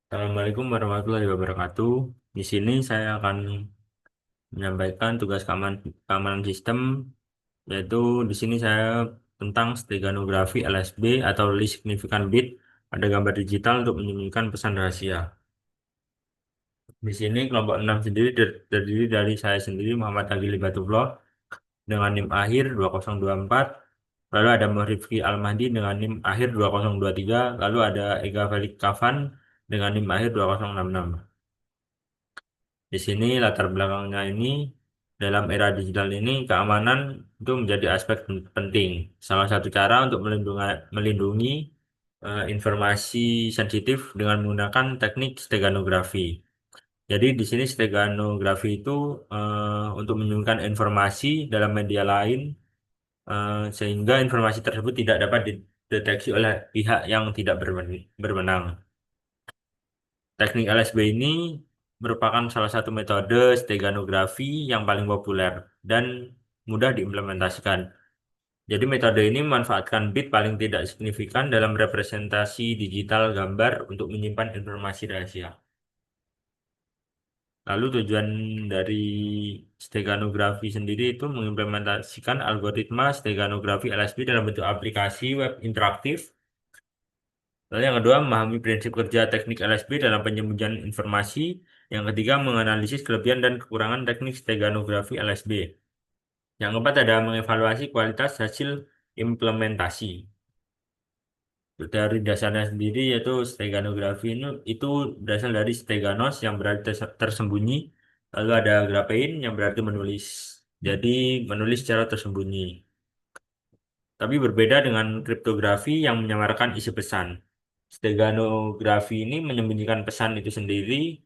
Assalamualaikum warahmatullahi wabarakatuh. Di sini saya akan menyampaikan tugas keamanan sistem, yaitu di sini saya tentang steganografi LSB atau Least Significant Bit pada gambar digital untuk menyembunyikan pesan rahasia. Di sini kelompok 6 sendiri terdiri dari saya sendiri Muhammad Agil Libatullah dengan NIM akhir 2024, lalu ada Muhrifki Al-Mahdi dengan NIM akhir 2023, lalu ada Ega Felix Kafan dengan NIM akhir 2066. Di sini latar belakangnya ini dalam era digital ini keamanan itu menjadi aspek penting. Salah satu cara untuk melindungi informasi sensitif dengan menggunakan teknik steganografi. Jadi di sini steganografi itu untuk menyembunyikan informasi dalam media lain sehingga informasi tersebut tidak dapat dideteksi oleh pihak yang tidak berwenang. Teknik LSB ini merupakan salah satu metode steganografi yang paling populer dan mudah diimplementasikan. Jadi metode ini memanfaatkan bit paling tidak signifikan dalam representasi digital gambar untuk menyimpan informasi rahasia. Lalu tujuan dari steganografi sendiri itu mengimplementasikan algoritma steganografi LSB dalam bentuk aplikasi web interaktif. Lalu yang kedua, memahami prinsip kerja teknik LSB dalam penyembunyian informasi. Yang ketiga, menganalisis kelebihan dan kekurangan teknik steganografi LSB. Yang keempat, ada mengevaluasi kualitas hasil implementasi. Dari dasarnya sendiri, yaitu steganografi ini itu berasal dari steganos yang berarti tersembunyi, lalu ada graphein yang berarti menulis. Jadi menulis secara tersembunyi. Tapi berbeda dengan kriptografi yang menyamarkan isi pesan. Steganografi ini menyembunyikan pesan itu sendiri.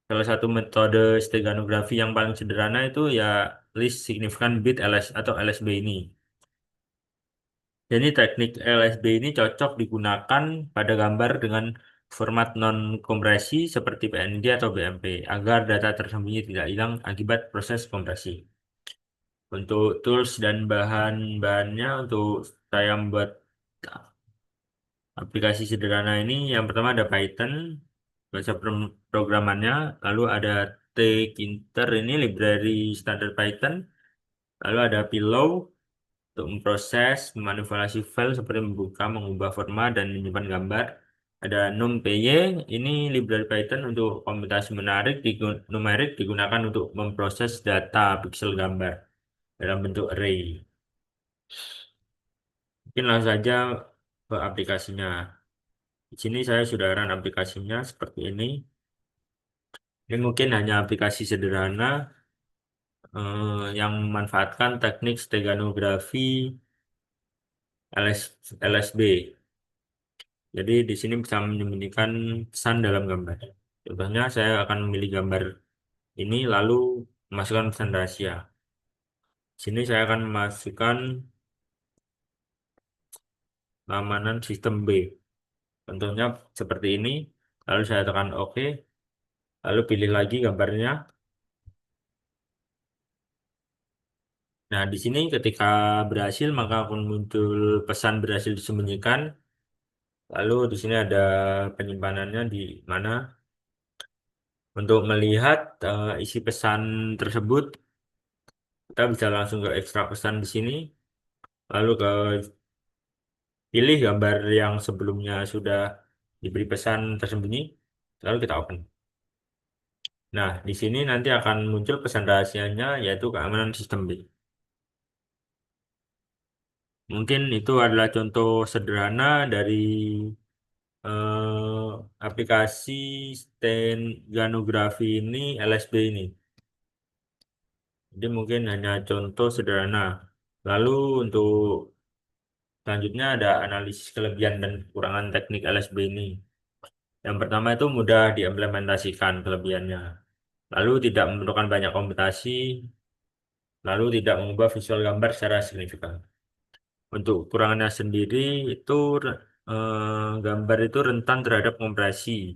Salah satu metode steganografi yang paling sederhana itu ya Least Significant Bit LS atau LSB ini. Jadi teknik LSB ini cocok digunakan pada gambar dengan format non-kompresi seperti PNG atau BMP agar data tersembunyi tidak hilang akibat proses kompresi. Untuk tools dan bahan-bahannya untuk saya membuat aplikasi sederhana ini yang pertama ada Python, bahasa programannya, lalu ada tkinter ini library standar Python, lalu ada Pillow untuk memproses, memanipulasi file seperti membuka, mengubah format dan menyimpan gambar. Ada NumPy, ini library Python untuk komputasi numerik digunakan untuk memproses data pixel gambar dalam bentuk array. Mungkin langsung saja ke aplikasinya. Di sini saya sudah run aplikasinya seperti ini. Ini mungkin hanya aplikasi sederhana yang memanfaatkan teknik steganografi LSB. Jadi di sini bisa menyembunyikan pesan dalam gambar. Contohnya saya akan memilih gambar ini lalu memasukkan pesan rahasia. Di sini saya akan memasukkan keamanan sistem B. Contohnya seperti ini. Lalu saya tekan OK. Lalu pilih lagi gambarnya. Nah, di sini ketika berhasil maka akan muncul pesan berhasil disembunyikan. Lalu di sini ada penyimpanannya di mana. Untuk melihat isi pesan tersebut, kita bisa langsung ke ekstrak pesan di sini. Lalu ke pilih gambar yang sebelumnya sudah diberi pesan tersembunyi. Lalu kita open. Nah, di sini nanti akan muncul pesan rahasianya yaitu keamanan sistem B. Mungkin itu adalah contoh sederhana dari aplikasi stenanografi ini, LSB ini. Jadi mungkin hanya contoh sederhana. Lalu untuk selanjutnya ada analisis kelebihan dan kekurangan teknik LSB ini. Yang pertama itu mudah diimplementasikan kelebihannya. Lalu tidak memerlukan banyak komputasi, lalu tidak mengubah visual gambar secara signifikan. Untuk kekurangannya sendiri itu gambar itu rentan terhadap kompresi.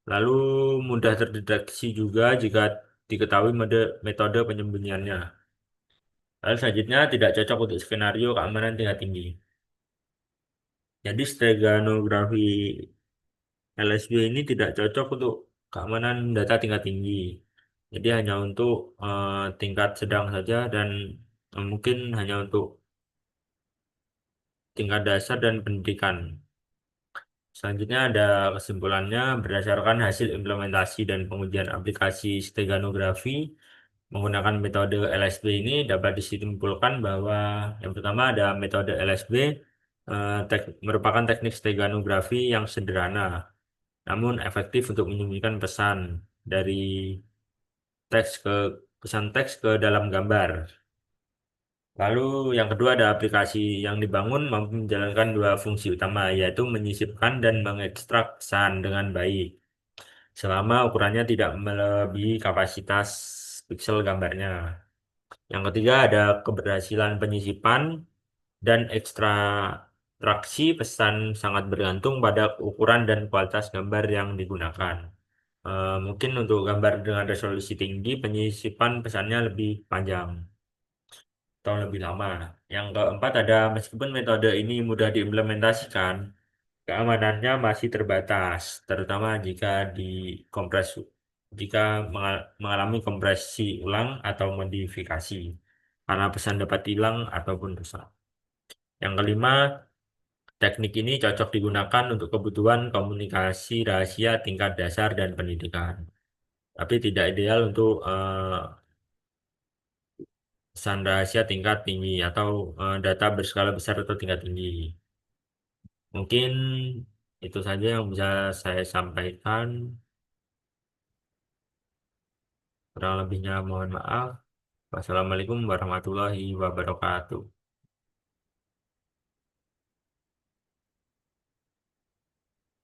Lalu mudah terdeteksi juga jika diketahui metode penyembunyiannya. Lalu selanjutnya tidak cocok untuk skenario keamanan tingkat tinggi. Jadi steganografi LSB ini tidak cocok untuk keamanan data tingkat tinggi. Jadi hanya untuk tingkat sedang saja dan mungkin hanya untuk tingkat dasar dan pendidikan. Selanjutnya ada kesimpulannya berdasarkan hasil implementasi dan pengujian aplikasi steganografi menggunakan metode LSB ini dapat disimpulkan bahwa yang pertama ada metode LSB merupakan teknik steganografi yang sederhana namun efektif untuk menyembunyikan dari teks ke teks ke dalam gambar. Lalu yang kedua ada aplikasi yang dibangun mampu menjalankan dua fungsi utama yaitu menyisipkan dan mengekstrak pesan dengan baik selama ukurannya tidak melebihi kapasitas piksel gambarnya. Yang ketiga ada keberhasilan penyisipan dan ekstraksi pesan sangat bergantung pada ukuran dan kualitas gambar yang digunakan. Mungkin untuk gambar dengan resolusi tinggi, penyisipan pesannya lebih panjang atau lebih lama. Yang keempat ada meskipun metode ini mudah diimplementasikan, keamanannya masih terbatas, terutama jika mengalami kompresi ulang atau modifikasi, karena pesan dapat hilang ataupun rusak. Yang kelima, teknik ini cocok digunakan untuk kebutuhan komunikasi rahasia tingkat dasar dan pendidikan, tapi tidak ideal untuk pesan rahasia tingkat tinggi atau data berskala besar atau tingkat tinggi. Mungkin itu saja yang bisa saya sampaikan. Kurang lebihnya mohon maaf. Wassalamualaikum warahmatullahi wabarakatuh.